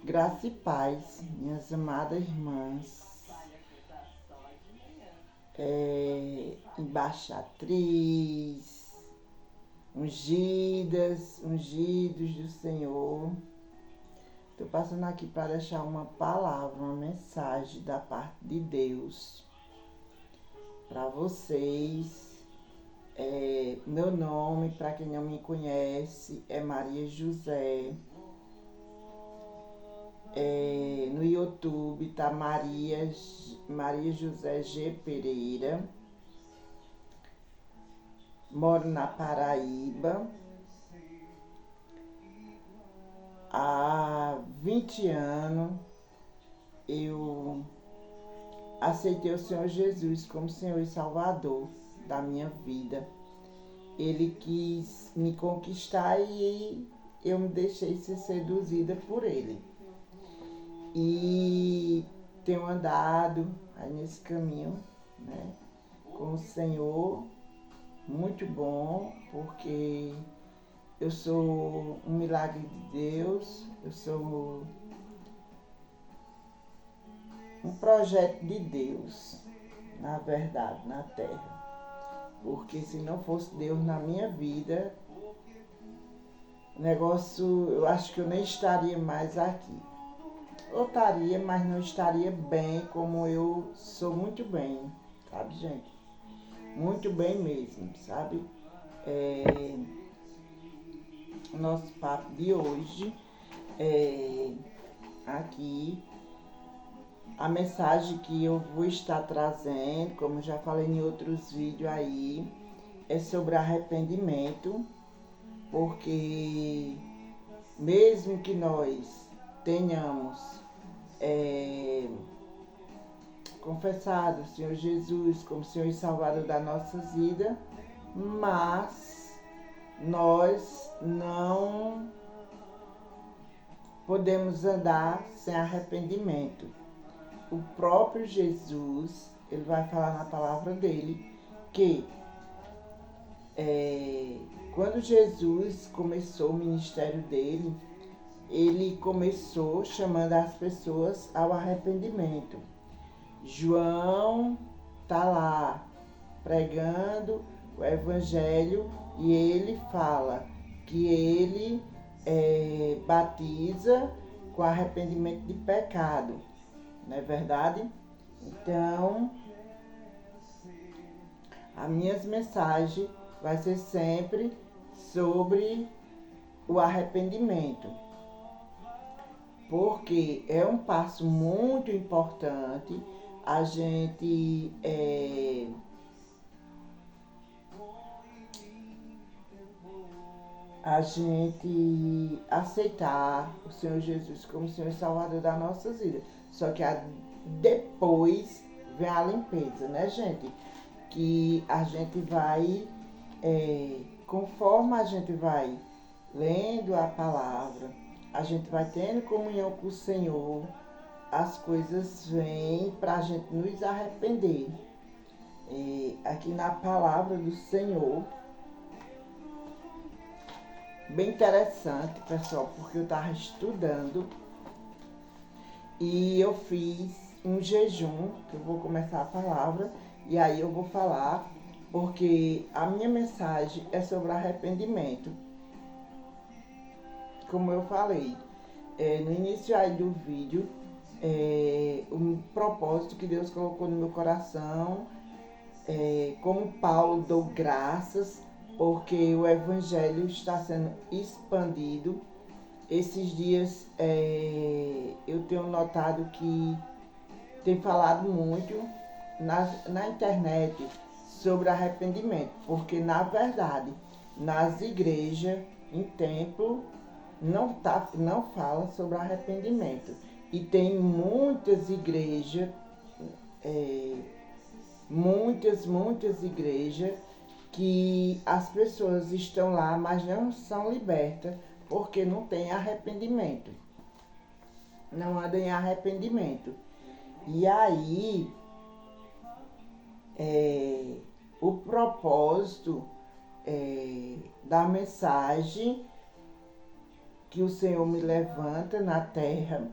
Graça e paz, minhas amadas irmãs, embaixatriz, ungidos do Senhor. Estou passando aqui para deixar uma palavra, uma mensagem da parte de Deus para vocês. Meu nome, para quem não me conhece, é Maria José. No YouTube tá Maria José G. Pereira. Moro na Paraíba. Há 20 anos eu aceitei o Senhor Jesus como Senhor e Salvador da minha vida. Ele quis me conquistar e eu me deixei ser seduzida por ele. E tenho andado aí nesse caminho, né, com o Senhor, muito bom, porque eu sou um milagre de Deus, eu sou um projeto de Deus, na verdade, na terra. Porque se não fosse Deus na minha vida, o negócio, eu acho que eu nem estaria mais aqui. Eu estaria, mas não estaria bem como eu sou muito bem, sabe, gente? Muito bem mesmo, sabe? Nosso papo de hoje aqui, a mensagem que eu vou estar trazendo, como já falei em outros vídeos aí, é sobre arrependimento, porque mesmo que nós tenhamos confessado o Senhor Jesus como Senhor e Salvador das nossas vidas, mas nós não podemos andar sem arrependimento. O próprio Jesus, ele vai falar na palavra dele que quando Jesus começou o ministério dele, ele começou chamando as pessoas ao arrependimento. João está lá pregando o evangelho e ele fala que ele batiza com arrependimento de pecado, não é verdade? Então, as minhas mensagens vai ser sempre sobre o arrependimento, porque é um passo muito importante a gente aceitar o Senhor Jesus como Senhor e Salvador das nossas vidas. Só que depois vem a limpeza, né, gente? Que a gente vai, conforme a gente vai lendo a palavra, a gente vai tendo comunhão com o Senhor, as coisas vêm para a gente nos arrepender. Aqui na palavra do Senhor, bem interessante, pessoal, porque eu estava estudando e eu fiz um jejum, que eu vou começar a palavra, e aí eu vou falar, porque a minha mensagem é sobre arrependimento. Como eu falei no início aí do vídeo, um propósito que Deus colocou no meu coração, como Paulo dou graças, porque o evangelho está sendo expandido. Esses dias eu tenho notado que tem falado muito na internet sobre arrependimento, porque na verdade nas igrejas, em templo, não fala sobre arrependimento. E tem muitas igrejas, muitas igrejas, que as pessoas estão lá, mas não são libertas, porque não tem arrependimento. Não andam em arrependimento. E aí, o propósito da mensagem que o Senhor me levanta na terra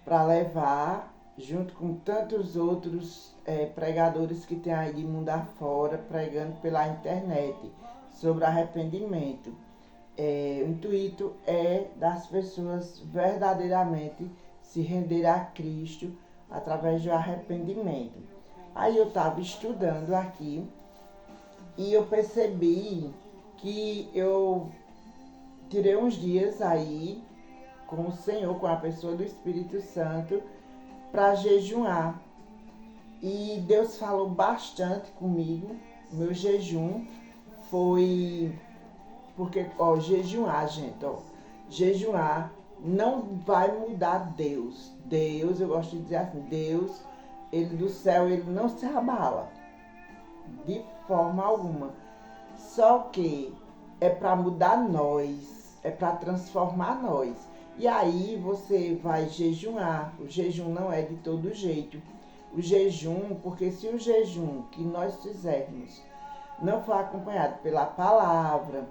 para levar, junto com tantos outros pregadores que tem aí de mundo afora, pregando pela internet sobre arrependimento. O intuito é das pessoas verdadeiramente se render a Cristo através do arrependimento. Aí eu estava estudando aqui e eu percebi que eu tirei uns dias aí com o Senhor, com a pessoa do Espírito Santo, para jejuar. E Deus falou bastante comigo. Meu jejum foi... Porque, jejuar, gente, jejuar não vai mudar Deus. Deus, eu gosto de dizer assim, Deus, ele do céu, ele não se abala. De forma alguma. Só que é para mudar nós, é para transformar nós. E aí você vai jejuar. O jejum não é de todo jeito. O jejum, porque se o jejum que nós fizermos não for acompanhado pela palavra,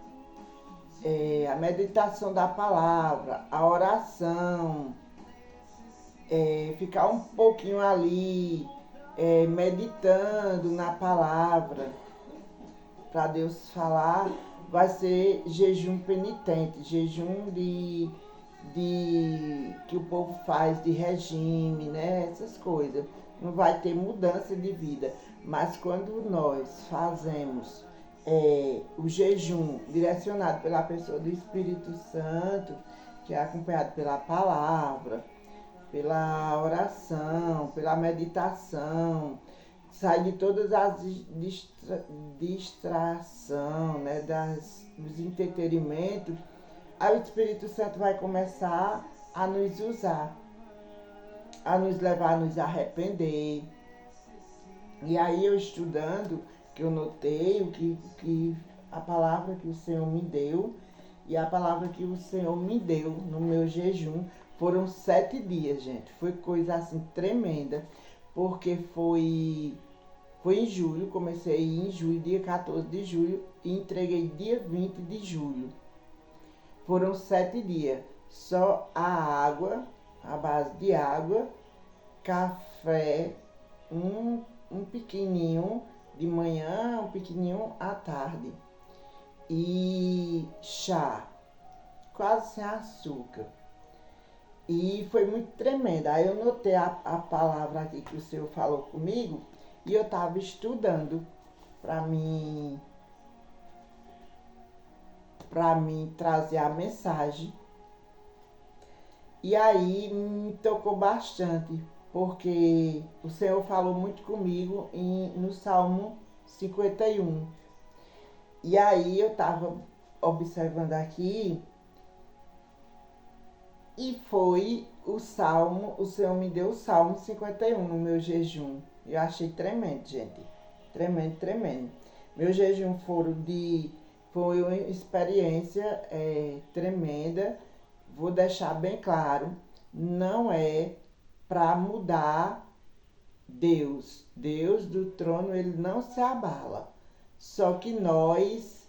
a meditação da palavra, a oração, ficar um pouquinho ali meditando na palavra, para Deus falar, vai ser jejum penitente, jejum que o povo faz de regime, né? Essas coisas. Não vai ter mudança de vida. Mas quando nós fazemos o jejum direcionado pela pessoa do Espírito Santo, que é acompanhado pela palavra, pela oração, pela meditação, sai de todas as distrações, né, dos entretenimentos, aí o Espírito Santo vai começar a nos usar, a nos levar a nos arrepender. E aí eu estudando, que eu notei que a palavra que o Senhor me deu, e a palavra que o Senhor me deu no meu jejum foram 7 dias, gente. Foi coisa assim tremenda, porque foi em julho, comecei em julho, dia 14 de julho, e entreguei dia 20 de julho. Foram 7 dias. Só a água, a base de água, café, um pequenininho de manhã, um pequenininho à tarde. E chá, quase sem açúcar. E foi muito tremenda. Aí eu notei a palavra aqui que o Senhor falou comigo, e eu estava estudando para mim trazer a mensagem. E aí me tocou bastante, porque o Senhor falou muito comigo no Salmo 51. E aí eu estava observando aqui, e foi o Senhor me deu o Salmo 51 no meu jejum. Eu achei tremendo, gente. Tremendo, tremendo. Meu jejum foi uma experiência tremenda. Vou deixar bem claro, não é para mudar Deus. Deus do trono, ele não se abala. Só que nós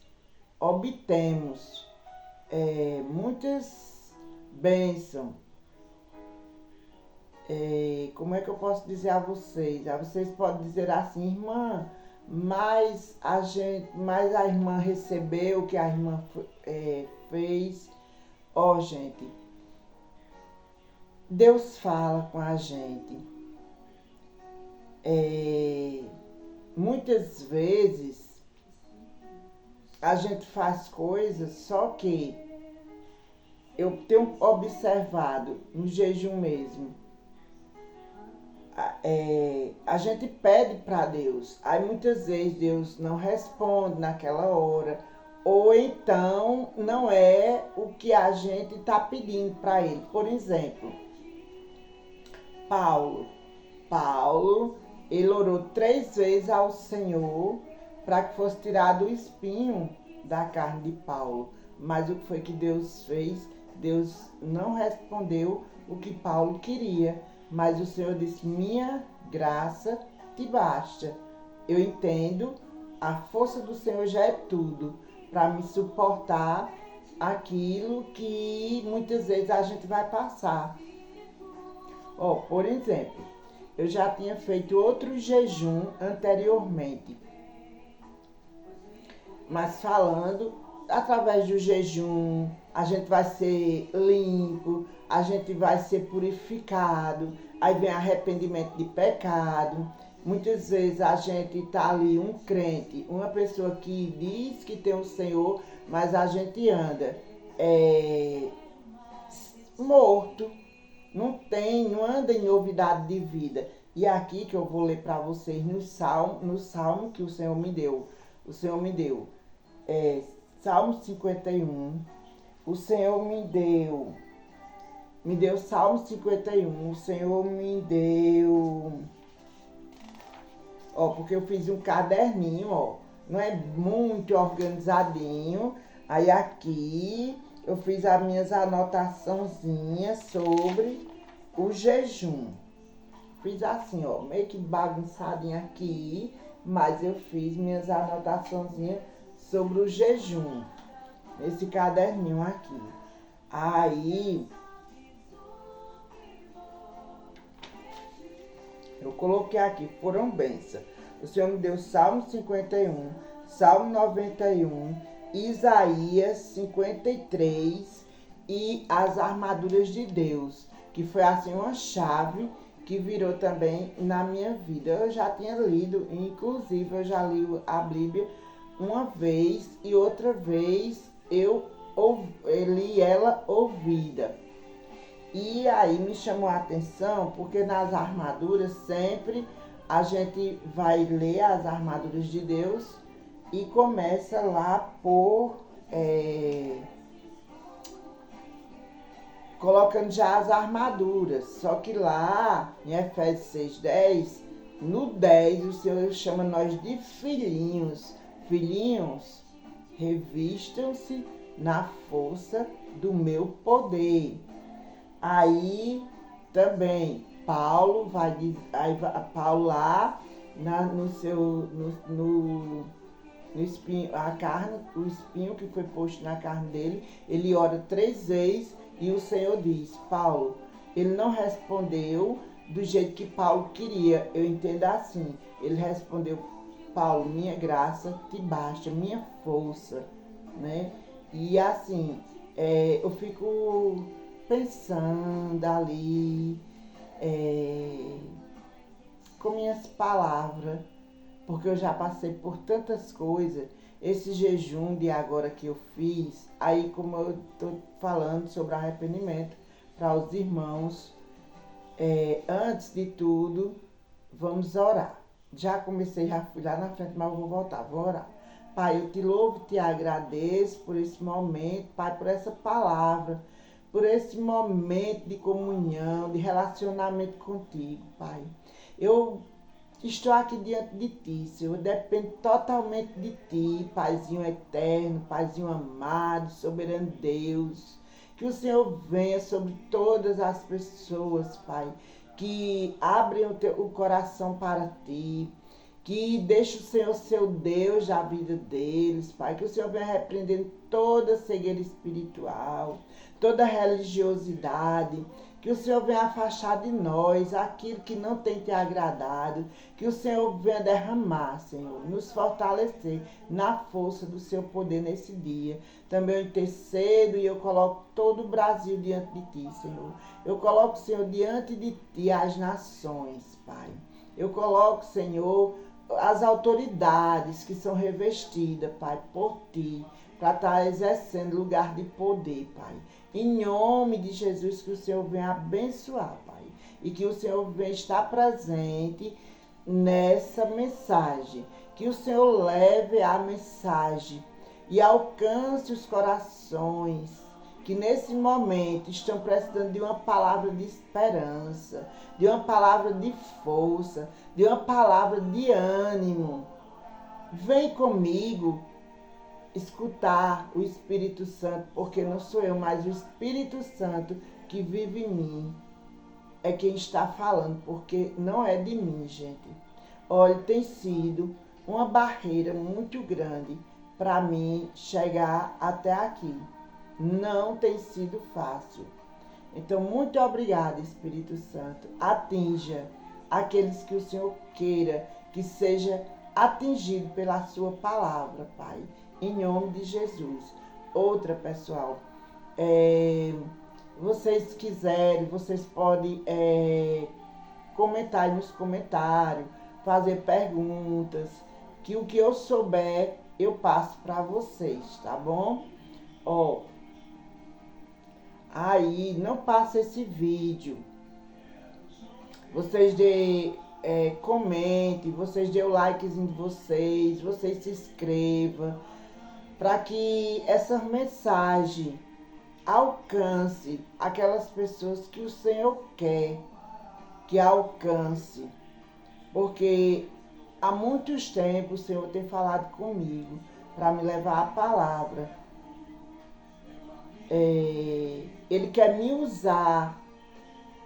obtemos muitas bênçãos. Como é que eu posso dizer a vocês? Vocês podem dizer assim, irmã, mas a irmã recebeu o que a irmã fez. Gente, Deus fala com a gente. Muitas vezes a gente faz coisas, só que eu tenho observado no jejum mesmo. A gente pede para Deus, aí muitas vezes Deus não responde naquela hora, ou então não é o que a gente está pedindo para Ele. Por exemplo, Paulo, ele orou 3 vezes ao Senhor para que fosse tirado o espinho da carne de Paulo. Mas o que foi que Deus fez? Deus não respondeu o que Paulo queria. Mas o Senhor disse, minha graça te basta. Eu entendo, a força do Senhor já é tudo para me suportar aquilo que muitas vezes a gente vai passar. Por exemplo, eu já tinha feito outro jejum anteriormente, mas falando, através do jejum, a gente vai ser limpo, a gente vai ser purificado, aí vem arrependimento de pecado. Muitas vezes a gente está ali, um crente, uma pessoa que diz que tem o Senhor, mas a gente anda morto, não anda em novidade de vida. E aqui que eu vou ler para vocês no salmo que o Senhor me deu. O Senhor me deu Salmo 51. O Senhor me deu Salmo 51. O Senhor me deu, porque eu fiz um caderninho, não é muito organizadinho. Aí aqui eu fiz as minhas anotaçãozinhas sobre o jejum. Fiz assim, meio que bagunçadinho aqui, mas eu fiz minhas anotaçõezinhas sobre o jejum, nesse caderninho aqui. Aí, eu coloquei aqui, foram bênçãos. O Senhor me deu Salmo 51, Salmo 91, Isaías 53 e as armaduras de Deus, que foi assim uma chave que virou também na minha vida. Eu já tinha lido, inclusive eu já li a Bíblia uma vez e outra vez eu li ela ouvida. E aí me chamou a atenção, porque nas armaduras sempre a gente vai ler as armaduras de Deus e começa lá por colocando já as armaduras. Só que lá em Efésios 6:10, no 10 o Senhor chama nós de filhinhos. Filhinhos, revistam-se na força do meu poder. Aí também Paulo vai dizer, Paulo lá no espinho, a carne, o espinho que foi posto na carne dele, ele ora 3 vezes e o Senhor diz: Paulo, ele não respondeu do jeito que Paulo queria, eu entendo assim, ele respondeu: Paulo, minha graça te basta, minha força, né? E assim, eu fico pensando ali com minhas palavras, porque eu já passei por tantas coisas. Esse jejum de agora que eu fiz, aí como eu estou falando sobre arrependimento para os irmãos, antes de tudo, vamos orar. Já comecei, já fui lá na frente, mas eu vou voltar, vou orar. Pai, eu te louvo, te agradeço por esse momento, Pai, por essa palavra, por esse momento de comunhão, de relacionamento contigo, Pai. Eu estou aqui diante de Ti, Senhor, eu dependo totalmente de Ti, Paizinho eterno, Paizinho amado, soberano Deus. Que o Senhor venha sobre todas as pessoas, Pai, que abrem o coração para Ti, que deixe o Senhor ser o Deus da vida deles, Pai. Que o Senhor venha repreendendo toda cegueira espiritual, toda religiosidade. Que o Senhor venha afastar de nós aquilo que não tem te agradado. Que o Senhor venha derramar, Senhor, nos fortalecer na força do seu poder nesse dia. Também eu intercedo e eu coloco todo o Brasil diante de ti, Senhor. Eu coloco, Senhor, diante de ti as nações, Pai. Eu coloco, Senhor, as autoridades que são revestidas, Pai, por ti, para estar exercendo lugar de poder, Pai. Em nome de Jesus, que o Senhor venha abençoar, Pai. E que o Senhor venha estar presente nessa mensagem. Que o Senhor leve a mensagem e alcance os corações que nesse momento estão precisando de uma palavra de esperança, de uma palavra de força, de uma palavra de ânimo. Vem comigo escutar o Espírito Santo, porque não sou eu, mas o Espírito Santo que vive em mim é quem está falando, porque não é de mim, gente. Olha, tem sido uma barreira muito grande para mim chegar até aqui. não tem sido fácil. Então, muito obrigada, Espírito Santo. Atinja aqueles que o Senhor queira que seja atingido pela sua palavra, Pai, em nome de Jesus. Outra, pessoal, vocês quiserem, vocês podem comentar aí nos comentários, fazer perguntas, que o que eu souber eu passo para vocês, tá bom? Ó, aí não passa esse vídeo, vocês comentem, vocês dêem o likezinho de vocês se inscrevam, para que essa mensagem alcance aquelas pessoas que o Senhor quer que alcance. Porque há muitos tempos o Senhor tem falado comigo para me levar a palavra. Ele quer me usar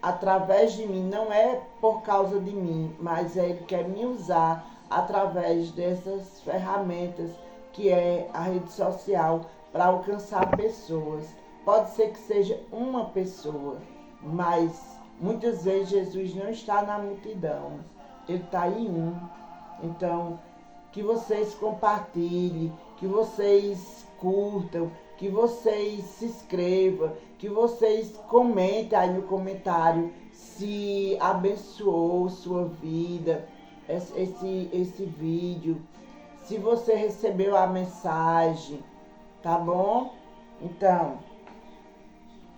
através de mim, não é por causa de mim, mas Ele quer me usar através dessas ferramentas que é a rede social para alcançar pessoas. Pode ser que seja uma pessoa, mas muitas vezes Jesus não está na multidão, Ele está em um. Então, que vocês compartilhem, que vocês curtam, que vocês se inscrevam, que vocês comentem aí no comentário se abençoou sua vida esse vídeo, se você recebeu a mensagem, tá bom? Então,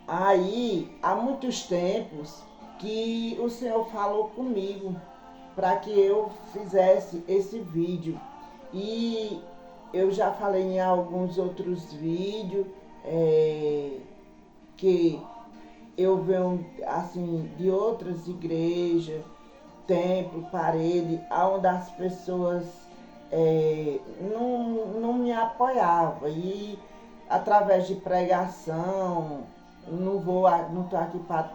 aí há muitos tempos que o Senhor falou comigo para que eu fizesse esse vídeo. E eu já falei em alguns outros vídeos que eu venho assim de outras igrejas, templo, parede, onde as pessoas não me apoiavam. E através de pregação, não estou aqui para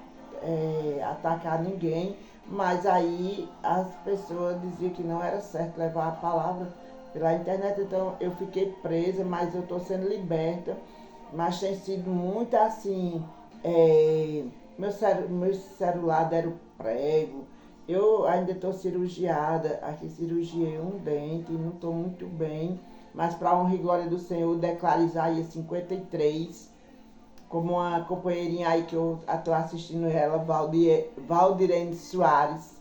atacar ninguém, mas aí as pessoas diziam que não era certo levar a palavra pela internet, então eu fiquei presa, mas eu estou sendo liberta. Mas tem sido muito assim, meu celular deram prego, eu ainda estou cirurgiada, aqui cirurgiei um dente, não estou muito bem, mas para a honra e glória do Senhor, declaro Isaías 53, como uma companheirinha aí que eu estou assistindo ela, Valdirene Soares.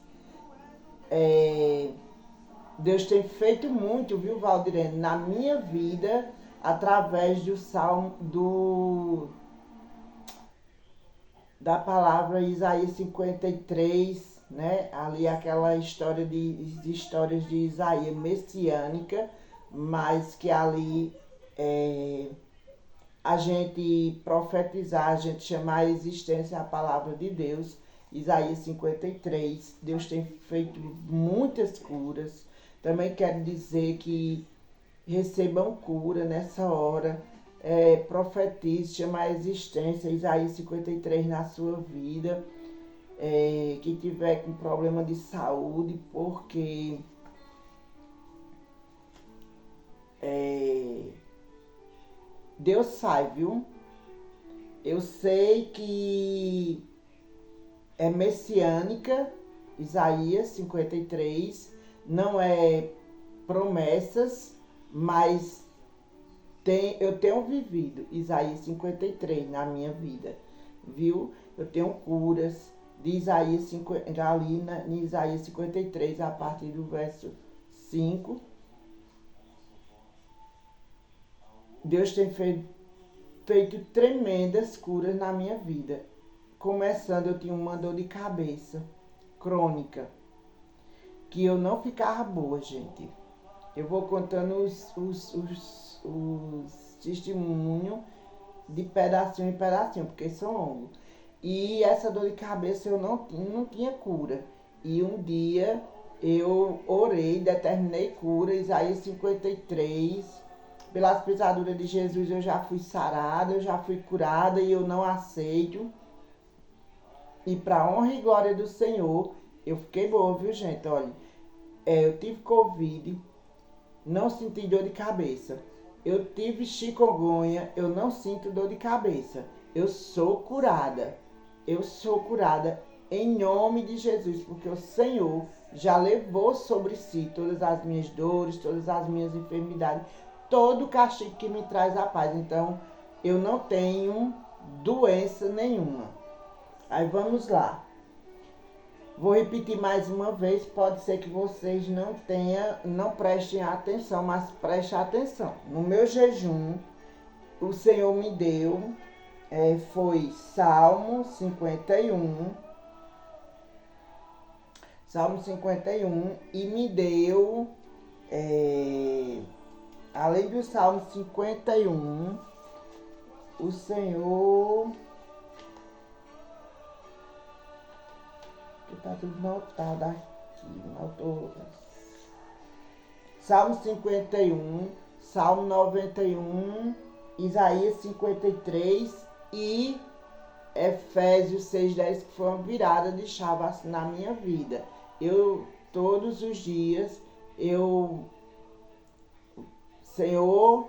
Deus tem feito muito, viu, Valdirene, na minha vida, através do salmo da palavra Isaías 53, né? Ali aquela história de histórias de Isaías messiânica, mas que ali a gente profetizar, a gente chamar a existência a palavra de Deus. Isaías 53, Deus tem feito muitas curas. Também quero dizer que recebam cura nessa hora. Profetize, chama a existência, Isaías 53 na sua vida. Quem tiver com problema de saúde, porque Deus sai, viu? Eu sei que é messiânica, Isaías 53, não é promessas, mas eu tenho vivido Isaías 53 na minha vida, viu? Eu tenho curas de Isaías ali em Isaías 53, a partir do verso 5. Deus tem feito tremendas curas na minha vida. Começando, eu tinha uma dor de cabeça crônica, que eu não ficava boa, gente. Eu vou contando os testemunhos de pedacinho em pedacinho, porque são longos. E essa dor de cabeça eu não tinha cura. E um dia eu orei, determinei cura, Isaías 53, pelas pisaduras de Jesus eu já fui sarada, eu já fui curada e eu não aceito. E para honra e glória do Senhor, eu fiquei boa, viu, gente? Olha, eu tive Covid, não senti dor de cabeça. Eu tive chikungunya, eu não sinto dor de cabeça. Eu sou curada. Eu sou curada em nome de Jesus, porque o Senhor já levou sobre si todas as minhas dores, todas as minhas enfermidades, todo o castigo que me traz a paz. Então, eu não tenho doença nenhuma. Aí vamos lá. Vou repetir mais uma vez, pode ser que vocês não prestem atenção, mas prestem atenção. No meu jejum, o Senhor me deu, foi Salmo 51, e me deu, além do Salmo 51, o Senhor... que tá tudo notado aqui, notou. Salmo 51, Salmo 91, Isaías 53 e Efésios 6:10, que foi uma virada de chave assim, na minha vida. Eu, todos os dias, Senhor,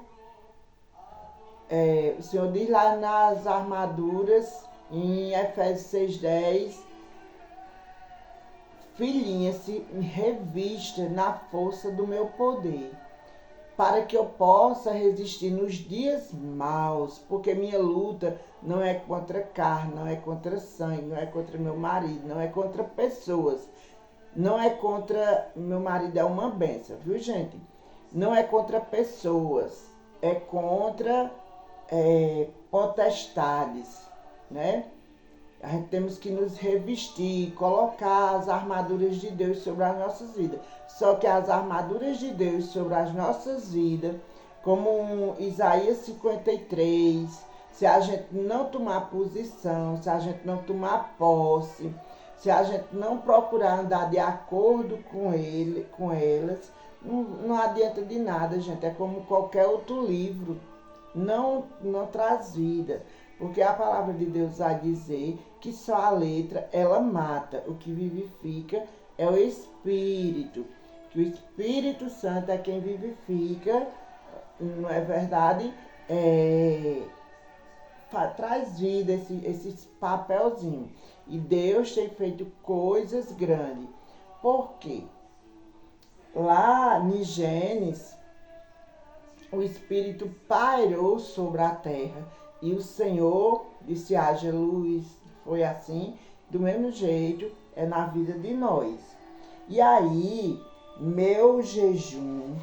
o Senhor diz lá nas armaduras, em Efésios 6:10, filhinha, se revista na força do meu poder, para que eu possa resistir nos dias maus, porque minha luta não é contra carne, não é contra sangue, não é contra meu marido, não é contra pessoas, não é contra... meu marido é uma bênção, viu, gente? Não é contra pessoas, é contra potestades, né? A gente temos que nos revestir, colocar as armaduras de Deus sobre as nossas vidas. Só que as armaduras de Deus sobre as nossas vidas, como Isaías 53, se a gente não tomar posição, se a gente não tomar posse, se a gente não procurar andar de acordo com elas, não adianta de nada, gente. É como qualquer outro livro, não traz vida. Porque a palavra de Deus vai dizer que só a letra, ela mata. O que vivifica é o Espírito. Que o Espírito Santo é quem vivifica, não é verdade? Traz vida, esse papelzinho. E Deus tem feito coisas grandes. Por quê? Lá em Gênesis, o Espírito pairou sobre a terra. E o Senhor disse, haja luz. Foi assim, do mesmo jeito, é na vida de nós. E aí, meu jejum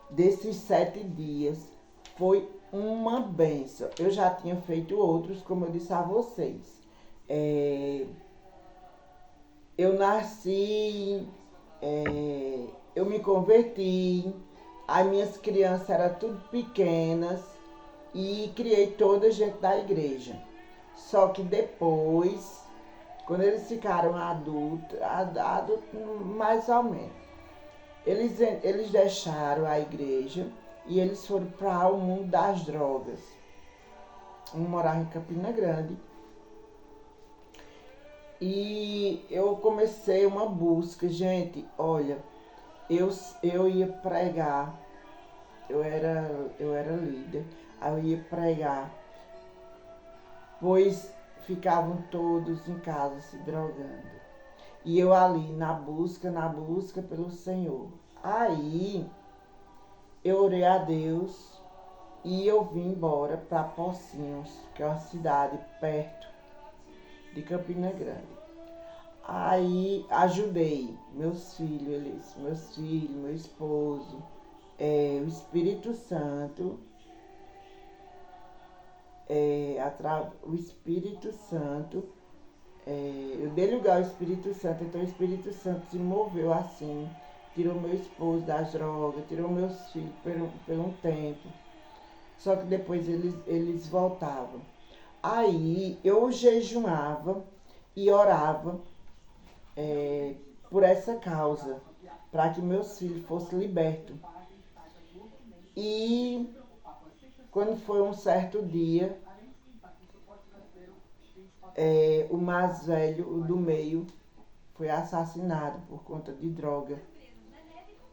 desses 7 dias foi uma bênção. Eu já tinha feito outros, como eu disse a vocês. Eu nasci, eu me converti, as minhas crianças eram tudo pequenas, e criei toda a gente da igreja. Só que depois, quando eles ficaram adultos, mais ou menos, eles deixaram a igreja e eles foram para o mundo das drogas. Um morava em Campina Grande. E eu comecei uma busca, gente, olha, eu ia pregar, eu era líder. Aí eu ia pregar, pois ficavam todos em casa se drogando. E eu ali na busca pelo Senhor. Aí eu orei a Deus e eu vim embora para Pocinhos, que é uma cidade perto de Campina Grande. Aí ajudei meus filhos, meu esposo, o Espírito Santo. O Espírito Santo, eu dei lugar ao Espírito Santo, então o Espírito Santo se moveu assim, tirou meu esposo das drogas, tirou meus filhos por um tempo, só que depois eles voltavam. Aí eu jejuava e orava por essa causa, para que meus filhos fossem libertos. E quando foi um certo dia, o mais velho, o do meio, foi assassinado por conta de droga.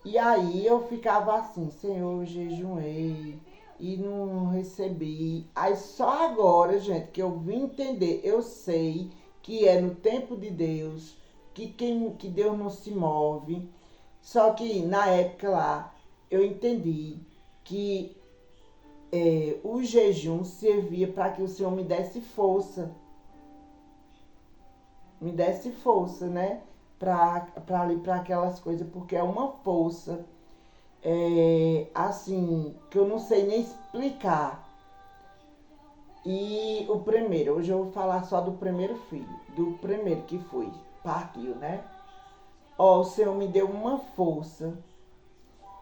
E aí eu ficava assim, Senhor, eu jejuei e não recebi. Aí só agora, gente, que eu vim entender, eu sei que é no tempo de Deus, que Deus não se move. Só que na época lá, eu entendi que o jejum servia para que o Senhor me desse força, né? Para aquelas coisas, porque é uma força, assim, que eu não sei nem explicar. E o primeiro, hoje eu vou falar só do primeiro filho, do primeiro que foi, partiu, né? Ó, o Senhor me deu uma força,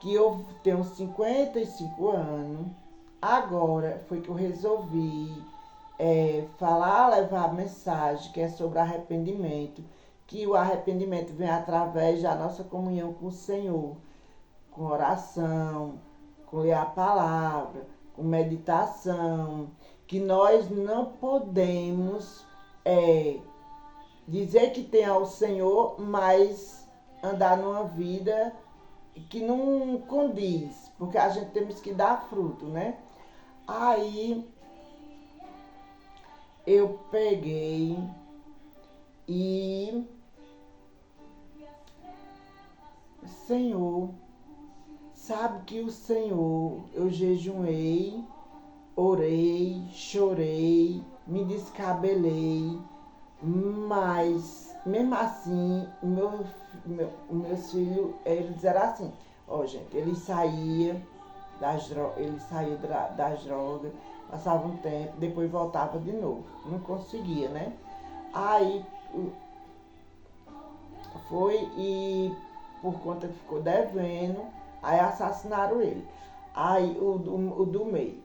que eu tenho 55 anos, agora foi que eu resolvi falar, levar a mensagem que é sobre arrependimento, que o arrependimento vem através da nossa comunhão com o Senhor, com oração, com ler a palavra, com meditação, que nós não podemos dizer que tem ao Senhor, mas andar numa vida que não condiz, porque a gente temos que dar fruto, né? Aí eu peguei e, Senhor, sabe que o Senhor, eu jejuei, orei, chorei, me descabelei, mas mesmo assim, meus filhos, eles eram assim, ó gente, eles saíam das drogas, passava um tempo, depois voltava de novo, não conseguia, né? Aí foi e por conta que ficou devendo, aí assassinaram ele. Aí o do meio.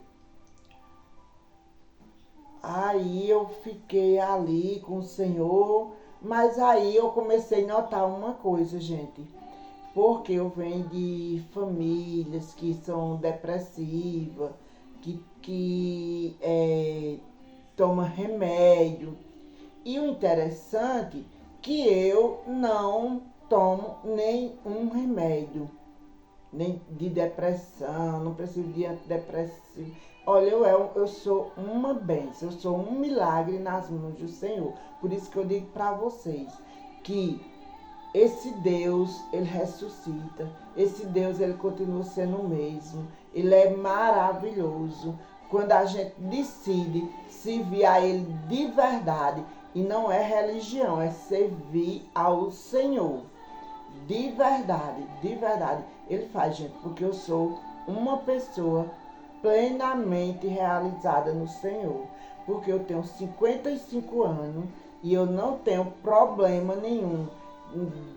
Aí eu fiquei ali com o Senhor, mas aí eu comecei a notar uma coisa, gente. Porque eu venho de famílias que são depressivas, que tomam remédio. E o interessante é que eu não tomo nenhum remédio, nem de depressão, não preciso de antidepressivo. Olha, eu sou uma bênção, eu sou um milagre nas mãos do Senhor. Por isso que eu digo para vocês que esse Deus, ele ressuscita. Esse Deus, ele continua sendo o mesmo. Ele é maravilhoso. Quando a gente decide servir a ele de verdade, e não é religião, é servir ao Senhor. De verdade, de verdade. Ele faz, gente, porque eu sou uma pessoa plenamente realizada no Senhor. Porque eu tenho 55 anos e eu não tenho problema nenhum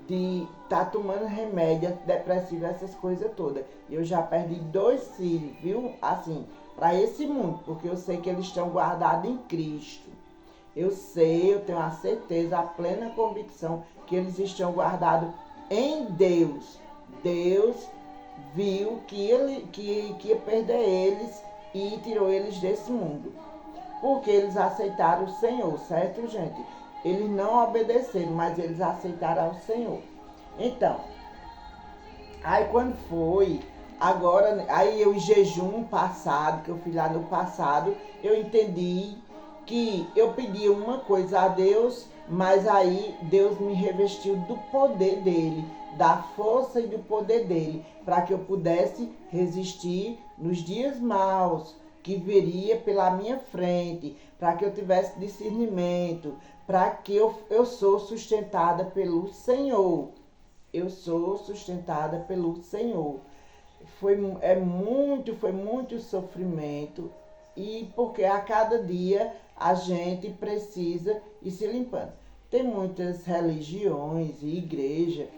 de estar tomando remédio depressivo, essas coisas todas. Eu já perdi 2 filhos, viu? Assim, para esse mundo, porque eu sei que eles estão guardados em Cristo. Eu sei, eu tenho a certeza, a plena convicção que eles estão guardados em Deus. Deus viu que ia perder eles e tirou eles desse mundo. Porque eles aceitaram o Senhor, certo, gente? Eles não obedeceram, mas eles aceitaram ao Senhor. Então, aí quando foi, agora, aí eu em jejum passado, que eu fiz lá no passado, eu entendi que eu pedi uma coisa a Deus, mas aí Deus me revestiu do poder dele, da força e do poder dele, para que eu pudesse resistir nos dias maus que viria pela minha frente, para que eu tivesse discernimento, para que eu sou sustentada pelo Senhor. Eu sou sustentada pelo Senhor. Foi muito sofrimento, e porque a cada dia a gente precisa ir se limpando. Tem muitas religiões e igrejas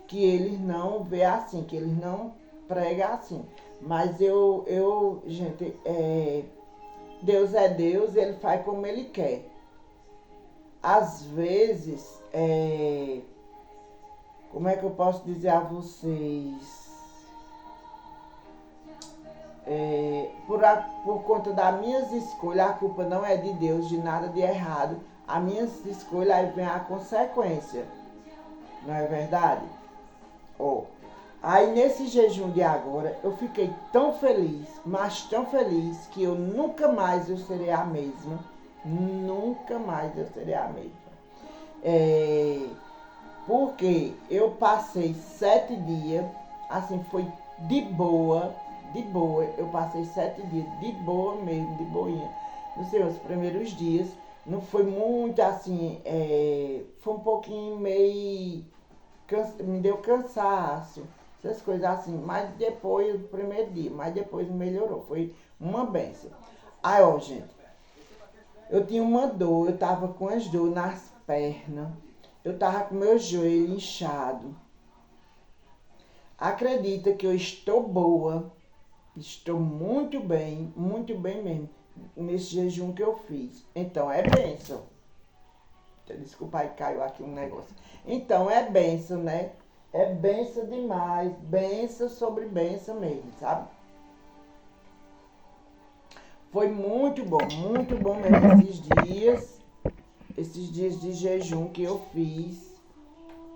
que eles não vê assim, que eles não pregam assim. Mas gente, Deus é Deus, ele faz como ele quer. Às vezes, como é que eu posso dizer a vocês? Por conta das minhas escolhas, a culpa não é de Deus, de nada de errado. As minhas escolhas, aí vem a consequência. Não é verdade? Aí nesse jejum de agora, eu fiquei tão feliz, mas tão feliz, que eu nunca mais eu serei a mesma. Nunca mais eu serei a mesma. Porque eu passei 7 dias, assim, foi de boa. Eu passei 7 dias de boa mesmo, de boinha. Não sei, os primeiros dias, não foi muito assim, foi um pouquinho meio, me deu cansaço, essas coisas assim. Mas depois, o primeiro dia, mas depois melhorou, foi uma benção. Aí, ó, gente, eu tinha uma dor, eu tava com as dores nas pernas. Eu tava com meu joelho inchado. Acredita que eu estou boa, estou muito bem mesmo, nesse jejum que eu fiz. Então, é bênção. Desculpa aí, caiu aqui um negócio. Então, é bênção, né? É bênção demais, bênção sobre bênção mesmo, sabe? Foi muito bom mesmo esses dias de jejum que eu fiz.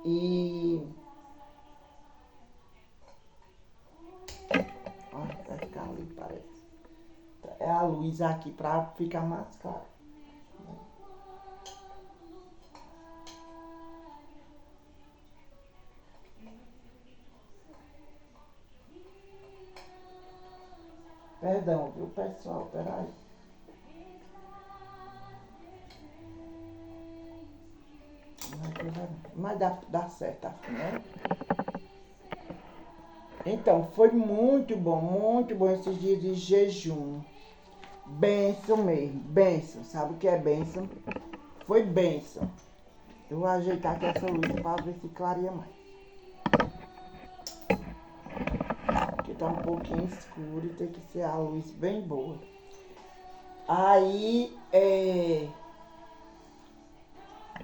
E vai ficar ali, parece. É a luz aqui pra ficar mais claro. Perdão, viu, pessoal? Peraí. Mas dá certo assim, né? Então, foi muito bom esses dias de jejum. Bênção mesmo, bênção. Sabe o que é bênção? Foi bênção. Eu vou ajeitar aqui essa luz para ver se clareia mais. Porque tá um pouquinho escuro e tem que ser a luz bem boa. Aí,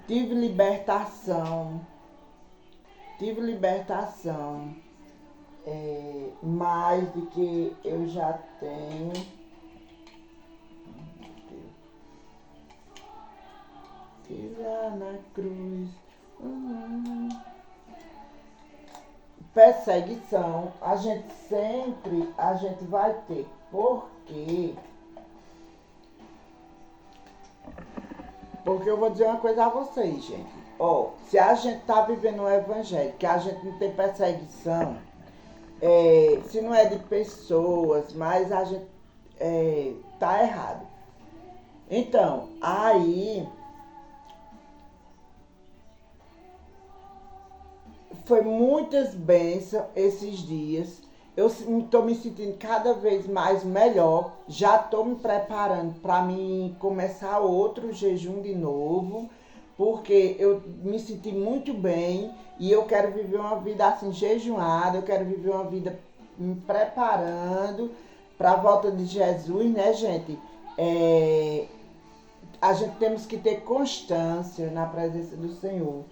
tive libertação. Mais do que eu já tenho. Pisar na cruz. Perseguição, a gente vai ter. Porque eu vou dizer uma coisa a vocês, gente. Ó, se a gente tá vivendo o evangelho, que a gente não tem perseguição, se não é de pessoas, mas a gente tá errado. Então, aí foi muitas bênçãos esses dias. Eu estou me sentindo cada vez mais melhor. Já estou me preparando para mim começar outro jejum de novo, porque eu me senti muito bem e eu quero viver uma vida assim jejuada. Eu quero viver uma vida me preparando para a volta de Jesus, né, gente? A gente temos que ter constância na presença do Senhor.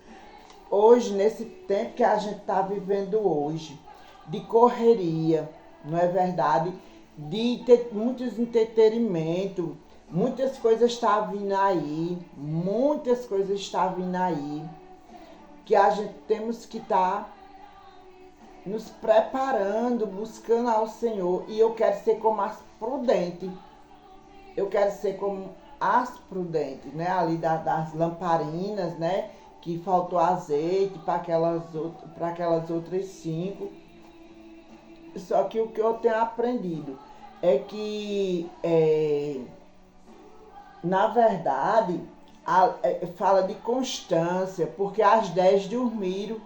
Hoje, nesse tempo que a gente está vivendo hoje, de correria, não é verdade? De ter muitos entretenimentos, muitas coisas estão vindo aí, que a gente temos que estar nos preparando, buscando ao Senhor. E eu quero ser como as prudentes. Né? Ali das lamparinas, né? Que faltou azeite para aquelas outras 5. Só que o que eu tenho aprendido é que, na verdade, fala de constância, porque as 10 dormiram.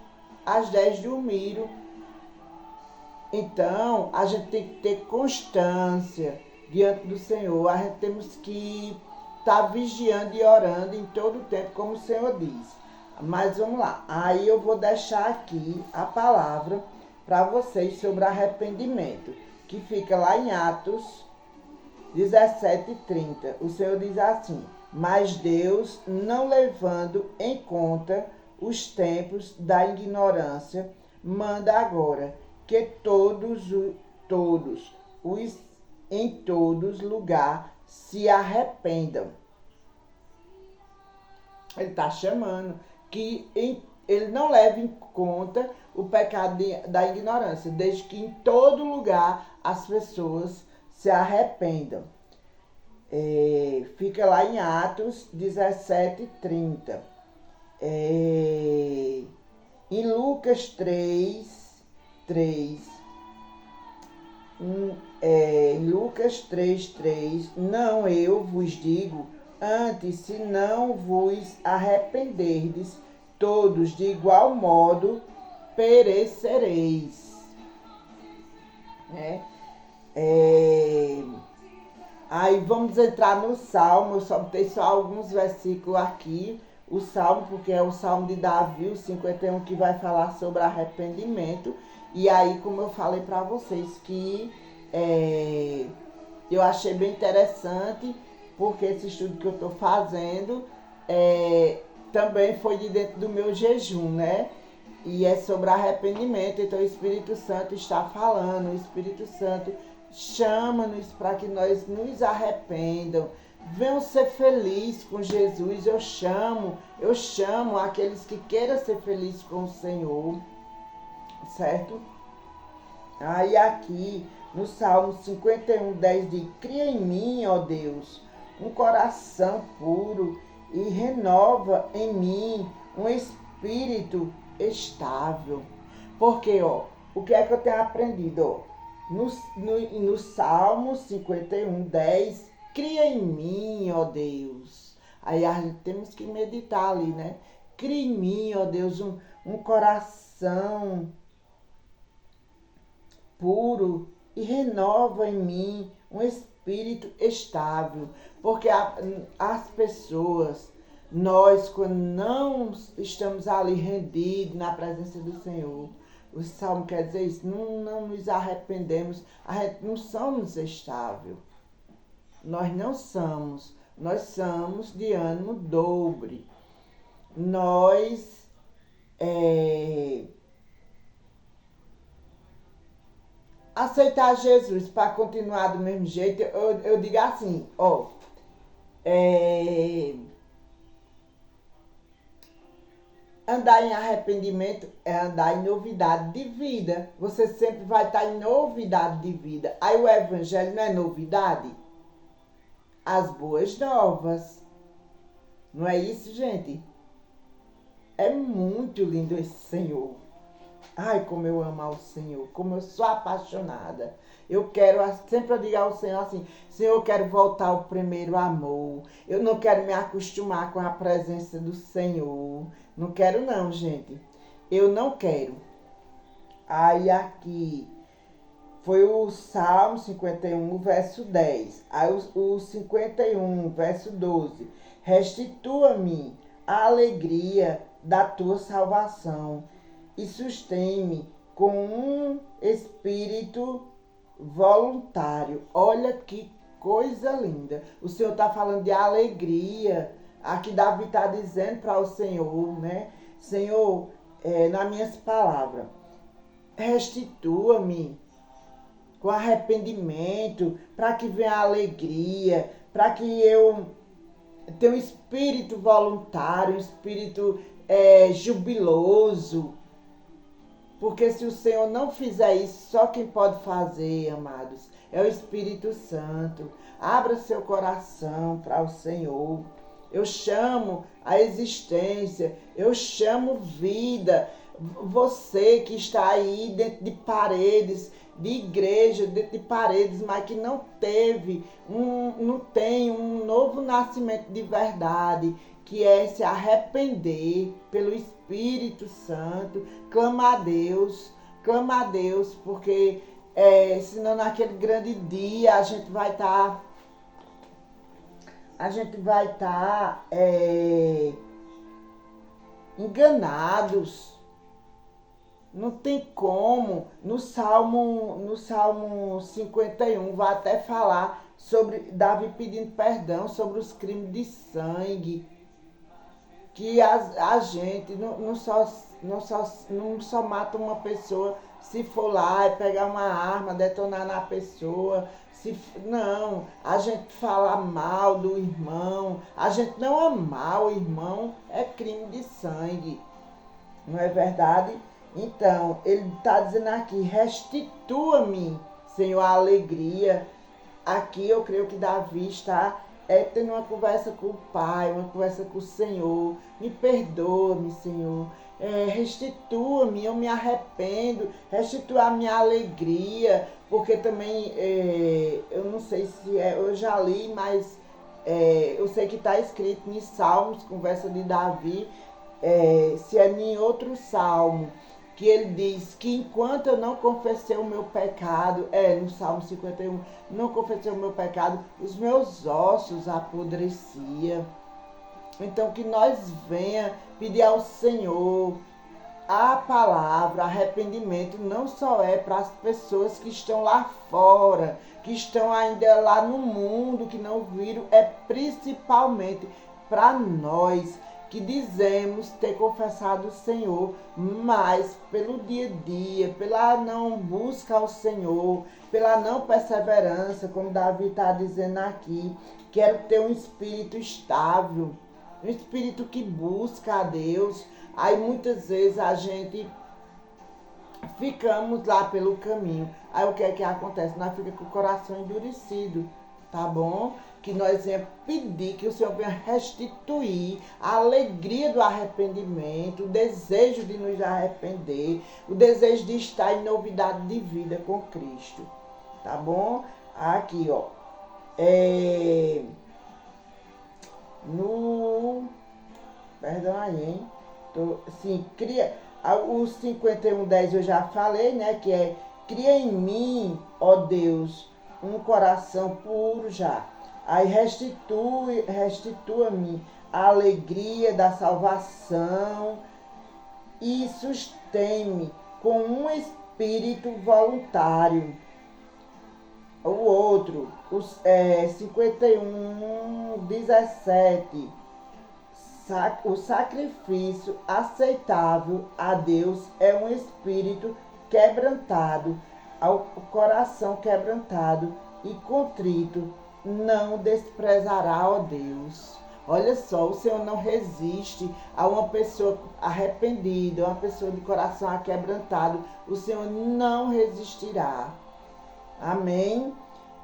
Então, a gente tem que ter constância diante do Senhor. A gente temos que estar vigiando e orando em todo o tempo, como o Senhor diz. Mas vamos lá. Aí eu vou deixar aqui a palavra para vocês sobre arrependimento, que fica lá em Atos 17:30. O Senhor diz assim: mas Deus, não levando em conta os tempos da ignorância, manda agora que todos em todos lugares se arrependam. Ele está chamando que em ele não leva em conta o pecado da ignorância, desde que em todo lugar as pessoas se arrependam. Fica lá em Atos 17:30. Em Lucas 3:3. Em Lucas 3:3, não eu vos digo, antes, se não vos arrependerdes, todos de igual modo perecereis. Aí vamos entrar no Salmo, eu só botei só alguns versículos aqui, o Salmo, porque é o Salmo de Davi, o 51, que vai falar sobre arrependimento. E aí, como eu falei para vocês, que eu achei bem interessante, porque esse estudo que eu estou fazendo também foi de dentro do meu jejum, né? E é sobre arrependimento, então o Espírito Santo está falando, o Espírito Santo chama-nos para que nós nos arrependam. Venham ser felizes com Jesus, eu chamo aqueles que queiram ser felizes com o Senhor, certo? Aí aqui no Salmo 51:10 diz: cria em mim, ó Deus, um coração puro e renova em mim um espírito estável. Porque, o que é que eu tenho aprendido? No Salmo 51:10, cria em mim, ó Deus. Aí a gente temos que meditar ali, né? Cria em mim, ó Deus, um coração puro e renova em mim um espírito estável. Porque as pessoas, nós, quando não estamos ali rendidos na presença do Senhor, o Salmo quer dizer isso, não nos arrependemos, a gente não somos estáveis. Nós não somos, nós somos de ânimo dobre. Nós aceitar Jesus para continuar do mesmo jeito, eu digo assim, andar em arrependimento é andar em novidade de vida. Você sempre vai estar em novidade de vida. Aí o evangelho não é novidade? As boas novas. Não é isso, gente? É muito lindo esse Senhor. Ai, como eu amo ao Senhor, como eu sou apaixonada. Sempre eu digo ao Senhor assim, Senhor, eu quero voltar ao primeiro amor. Eu não quero me acostumar com a presença do Senhor. Não quero não, gente. Eu não quero. Aí aqui foi o Salmo 51, verso 10. Aí o 51, verso 12. Restitua-me a alegria da tua salvação e sustém-me com um espírito voluntário. Olha que coisa linda. O Senhor está falando de alegria. Aqui Davi está dizendo para o Senhor, né? Senhor, nas minhas palavras, restitua-me com arrependimento, para que venha a alegria, para que eu tenha um espírito voluntário, um espírito jubiloso. Porque se o Senhor não fizer isso, só quem pode fazer, amados, é o Espírito Santo. Abra seu coração para o Senhor. Eu chamo a existência, eu chamo vida. Você que está aí dentro de paredes, de igreja, dentro de paredes, mas que não tem um novo nascimento de verdade, que é se arrepender pelo Espírito Santo, clama a Deus, porque senão naquele grande dia a gente vai estar enganados. Não tem como. No Salmo 51 vai até falar sobre Davi pedindo perdão sobre os crimes de sangue. Que a gente não só mata uma pessoa se for lá e pegar uma arma, detonar na pessoa. Não, a gente fala mal do irmão, a gente não amar o irmão é crime de sangue. Não é verdade? Então, ele está dizendo aqui, restitua-me, Senhor, a alegria. Aqui eu creio que Davi está tendo uma conversa com o Pai, uma conversa com o Senhor. Me perdoa-me, Senhor. Restitua-me, eu me arrependo. Restitua a minha alegria. Porque também, eu não sei se eu já li, mas eu sei que está escrito em Salmos, conversa de Davi, se é em outro salmo, que ele diz que enquanto eu não confessei o meu pecado, no Salmo 51, não confessei o meu pecado, os meus ossos apodreciam. Então que nós venha pedir ao Senhor a palavra arrependimento não só é para as pessoas que estão lá fora, que estão ainda lá no mundo, que não viram, é principalmente para nós que dizemos ter confessado o Senhor, mas pelo dia a dia, pela não busca ao Senhor, pela não perseverança, como Davi está dizendo aqui, quero ter um espírito estável, um espírito que busca a Deus. Aí muitas vezes a gente ficamos lá pelo caminho. Aí o que é que acontece? Nós ficamos com o coração endurecido, tá bom? Que nós venhamos pedir que o Senhor venha restituir a alegria do arrependimento, o desejo de nos arrepender, o desejo de estar em novidade de vida com Cristo, tá bom? Aqui, ó. Perdão aí, hein? Sim, o 51:10 eu já falei, né? Que é, cria em mim, ó Deus, um coração puro já. Aí restitua-me a alegria da salvação e sustém-me com um espírito voluntário. O outro, 51:17. O sacrifício aceitável a Deus é um espírito quebrantado, ao coração quebrantado e contrito, não desprezará, ó Deus. Olha só, o Senhor não resiste a uma pessoa arrependida, uma pessoa de coração aquebrantado. O Senhor não resistirá. Amém?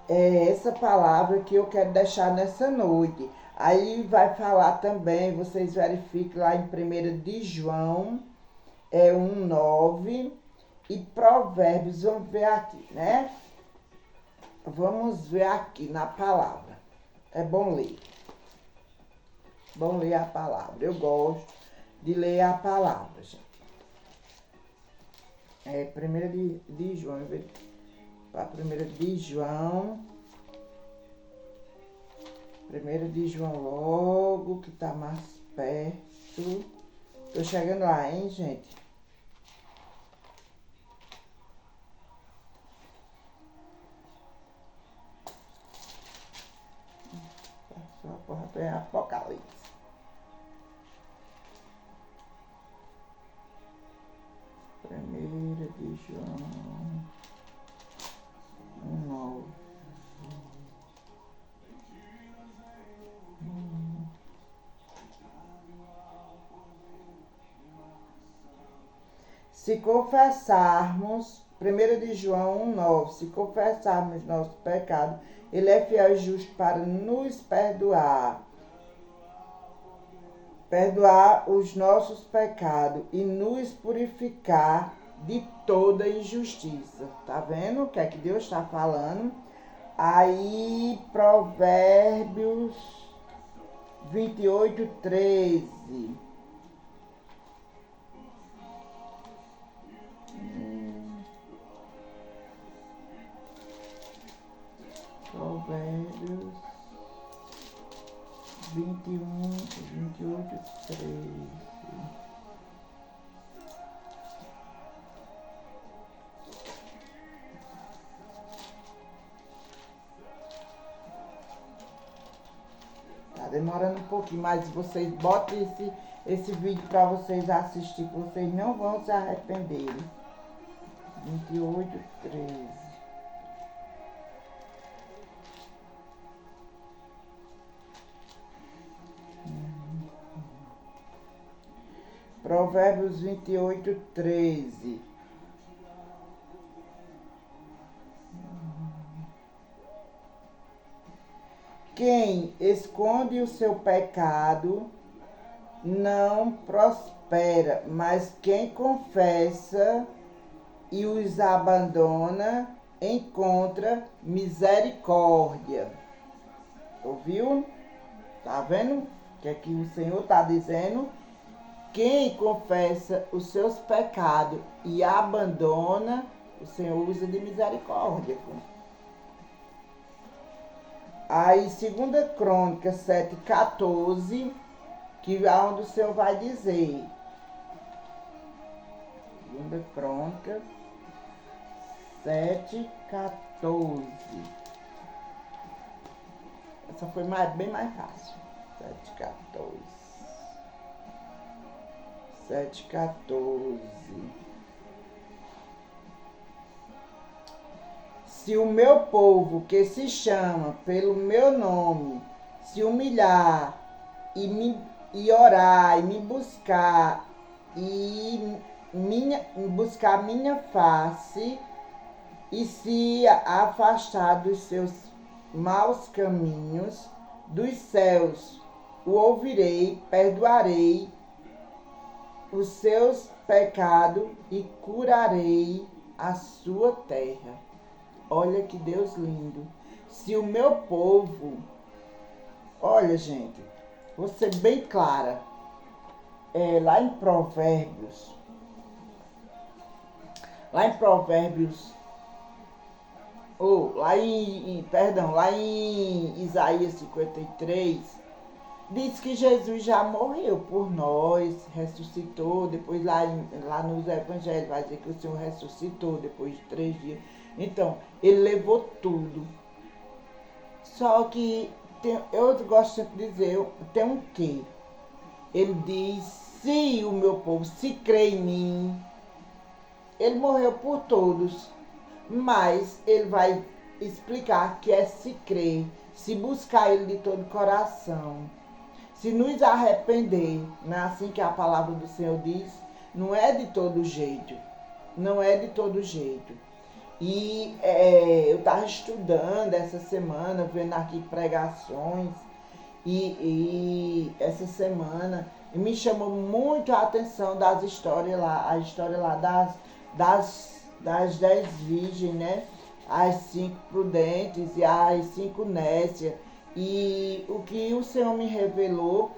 É essa palavra que eu quero deixar nessa noite. Aí vai falar também, vocês verifiquem lá em 1 João, 1:9 e Provérbios, vamos ver aqui, né? Vamos ver aqui na palavra. É bom ler. Bom ler a palavra. Eu gosto de ler a palavra, gente. 1 de João, para 1 de João. 1 de João logo, que tá mais perto. Tô chegando lá, hein, gente? Só porra, tem Apocalipse. 1 de João 1:9. Se confessarmos, 1 de João 1:9, se confessarmos nosso pecado, Ele é fiel e justo para nos perdoar os nossos pecados e nos purificar de toda injustiça. Tá vendo o que é que Deus está falando? Aí, Provérbios 28:13. Provérbios 28:13. Tá demorando um pouquinho, mas vocês botem esse vídeo para vocês assistir, que vocês não vão se arrepender. 28:13. Provérbios 28:13. Quem esconde o seu pecado não prospera, mas quem confessa e os abandona encontra misericórdia. Ouviu? Tá vendo? Que aqui o Senhor está dizendo: quem confessa os seus pecados e abandona, o Senhor usa de misericórdia. Aí, 2 Crônicas 7:14, que é onde o Senhor vai dizer. 2 Crônicas 7:14. Essa foi bem mais fácil. 7:14. Se o meu povo, que se chama pelo meu nome, se humilhar e orar e me buscar buscar minha face e se afastar dos seus maus caminhos, dos céus o ouvirei, perdoarei os seus pecados e curarei a sua terra. Olha que Deus lindo. Se o meu povo... Olha, gente, vou ser bem clara. Lá em Provérbios... Lá em Isaías 53, diz que Jesus já morreu por nós, ressuscitou, depois lá nos evangelhos vai dizer que o Senhor ressuscitou depois de 3 dias. Então, ele levou tudo. Só que eu gosto sempre de dizer, tem um quê? Ele diz, se o meu povo se crê em mim, ele morreu por todos, mas ele vai explicar que é se crer, se buscar ele de todo o coração, se nos arrepender, não é assim que a palavra do Senhor diz? Não é de todo jeito, não é de todo jeito. E eu estava estudando essa semana, vendo aqui pregações, e essa semana me chamou muito a atenção das histórias lá, a história lá das 10 virgens, né? As 5 prudentes e as 5 nécias. E o que o Senhor me revelou,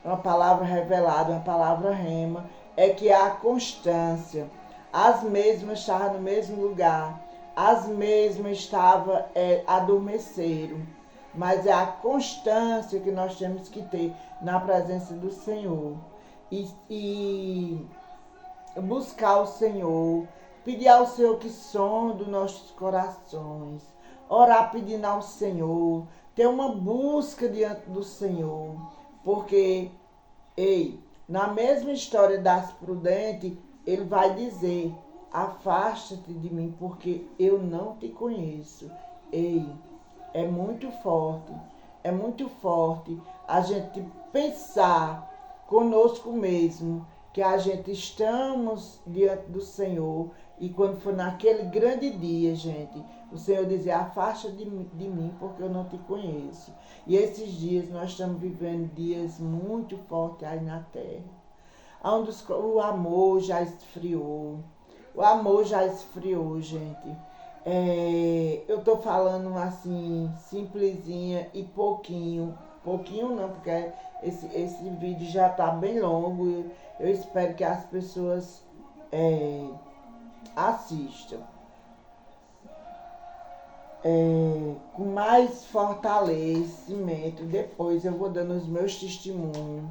uma palavra revelada, uma palavra rema, é que a constância, as mesmas estavam no mesmo lugar, as mesmas estavam adormeceram, mas é a constância que nós temos que ter na presença do Senhor e buscar o Senhor, pedir ao Senhor que sonde nossos corações, orar pedindo ao Senhor, ter uma busca diante do Senhor, porque, na mesma história das prudentes, ele vai dizer, afasta-te de mim, porque eu não te conheço. É muito forte a gente pensar conosco mesmo, que a gente estamos diante do Senhor, e quando for naquele grande dia, gente, o Senhor dizer, afasta de mim, porque eu não te conheço. E esses dias nós estamos vivendo dias muito fortes aí na terra, onde o amor já esfriou. O amor já esfriou, gente. Eu tô falando assim, simplesinha e pouquinho. Pouquinho não, porque esse vídeo já tá bem longo. Eu espero que as pessoas assistam. Com mais fortalecimento, depois eu vou dando os meus testemunhos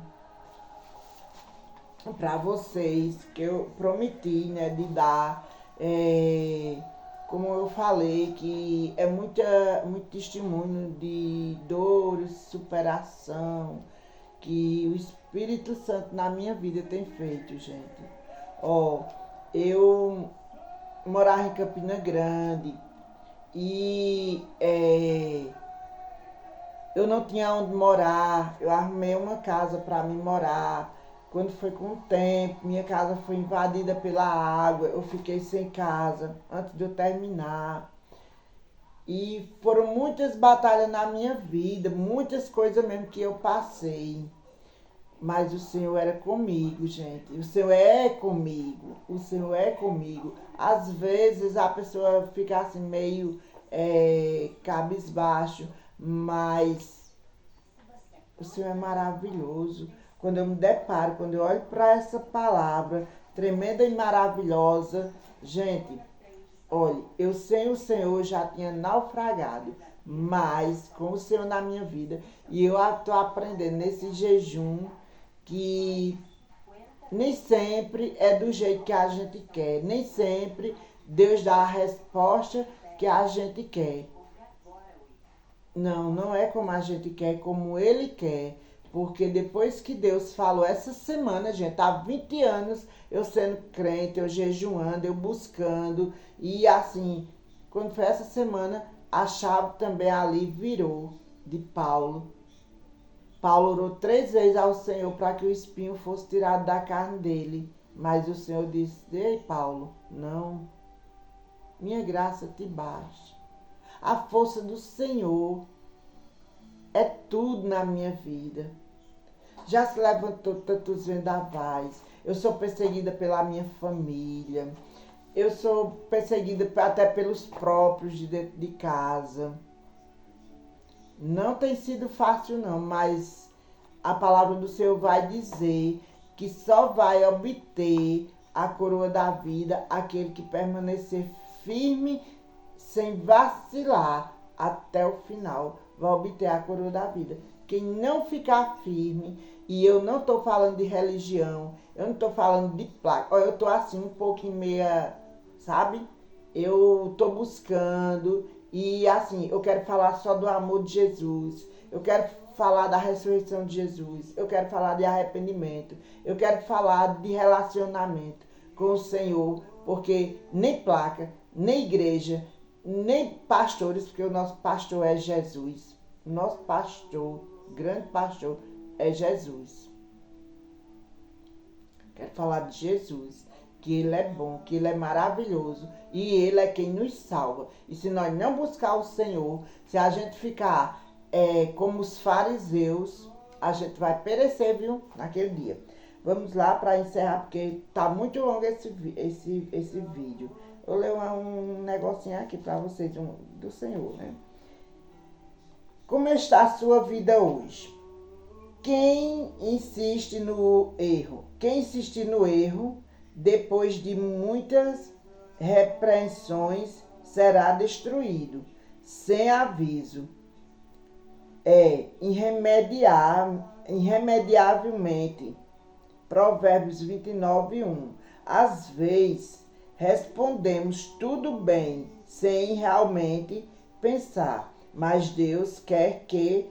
para vocês, que eu prometi, né, de dar, como eu falei, que é muito testemunho de dores, superação, que o Espírito Santo na minha vida tem feito, gente. Eu morava em Campina Grande e eu não tinha onde morar, eu arrumei uma casa para mim morar. quando foi com o tempo, minha casa foi invadida pela água, eu fiquei sem casa antes de eu terminar. E foram muitas batalhas na minha vida, muitas coisas mesmo que eu passei. Mas o Senhor era comigo, gente. O Senhor é comigo. O Senhor é comigo. Às vezes a pessoa fica assim meio cabisbaixo, mas o Senhor é maravilhoso. Quando eu me deparo, quando eu olho para essa palavra tremenda e maravilhosa, gente, olha, eu sem o Senhor já tinha naufragado, mas com o Senhor na minha vida, e eu estou aprendendo nesse jejum que nem sempre é do jeito que a gente quer, nem sempre Deus dá a resposta que a gente quer. Não, não é como a gente quer, como Ele quer. Porque depois que Deus falou essa semana, gente, há 20 anos eu sendo crente, eu jejuando, eu buscando. E assim, quando foi essa semana, a chave também ali virou de Paulo. Paulo orou 3 vezes ao Senhor para que o espinho fosse tirado da carne dele. Mas o Senhor disse: ei, Paulo, não, minha graça te basta. A força do Senhor é tudo na minha vida. Já se levantou tantos vendavais. Eu sou perseguida pela minha família. Eu sou perseguida até pelos próprios de dentro de casa. Não tem sido fácil não, mas a palavra do Senhor vai dizer que só vai obter a coroa da vida aquele que permanecer firme, sem vacilar até o final, vai obter a coroa da vida. Quem não ficar firme, e eu não estou falando de religião, eu não estou falando de placa, eu estou assim um pouquinho meia, sabe? Eu estou buscando e assim, eu quero falar só do amor de Jesus, eu quero falar da ressurreição de Jesus, eu quero falar de arrependimento, eu quero falar de relacionamento com o Senhor, porque nem placa, nem igreja, nem pastores, porque o nosso pastor é Jesus. O nosso pastor, grande pastor, é Jesus. Quero falar de Jesus, que Ele é bom, que Ele é maravilhoso e Ele é quem nos salva. E se nós não buscar o Senhor, se a gente ficar como os fariseus, a gente vai perecer, viu, naquele dia. Vamos lá para encerrar, porque tá muito longo esse vídeo. Eu leio um negocinho aqui para vocês do Senhor, né? Como está a sua vida hoje? Quem insiste no erro? Quem insistir no erro, depois de muitas repreensões, será destruído, sem aviso. Irremediavelmente. Provérbios 29:1. Às vezes, respondemos tudo bem, sem realmente pensar, mas Deus quer que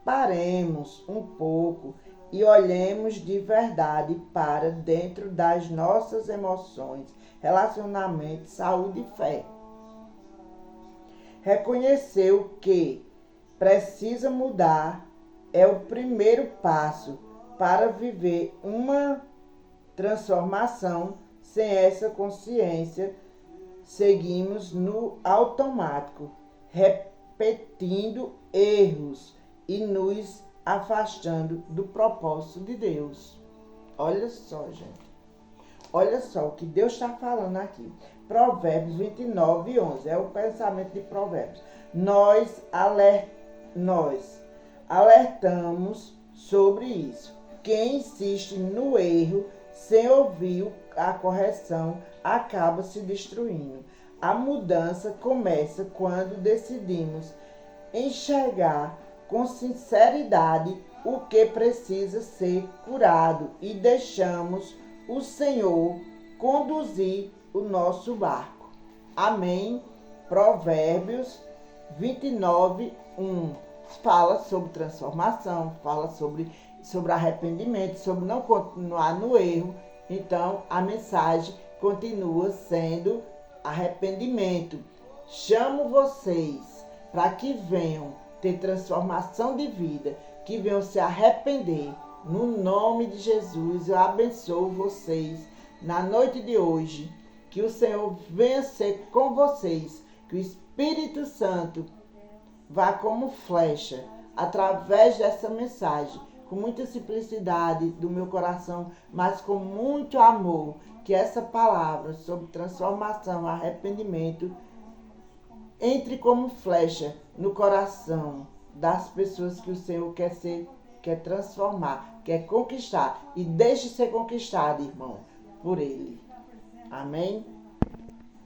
paremos um pouco e olhemos de verdade para dentro das nossas emoções, relacionamentos, saúde e fé. Reconhecer o que precisa mudar é o primeiro passo para viver uma transformação. Sem essa consciência, seguimos no automático, repetindo erros e nos afastando do propósito de Deus. Olha só, gente. Olha só o que Deus está falando aqui. Provérbios 29:11. É o pensamento de Provérbios. Nós alertamos sobre isso. Quem insiste no erro sem ouvir a correção acaba se destruindo. A mudança começa quando decidimos enxergar com sinceridade o que precisa ser curado e deixamos o Senhor conduzir o nosso barco. Amém. Provérbios 29:1. Fala sobre transformação, fala sobre arrependimento, sobre não continuar no erro. Então, a mensagem continua sendo arrependimento. Chamo vocês para que venham ter transformação de vida, que venham se arrepender No nome de Jesus, eu abençoo vocês na noite de hoje. Que o Senhor venha ser com vocês. Que o Espírito Santo vá como flecha através dessa mensagem. Com muita simplicidade do meu coração, mas com muito amor. Que essa palavra sobre transformação, arrependimento, entre como flecha no coração das pessoas que o Senhor quer transformar, quer conquistar. E deixe ser conquistado, irmão, por Ele. Amém?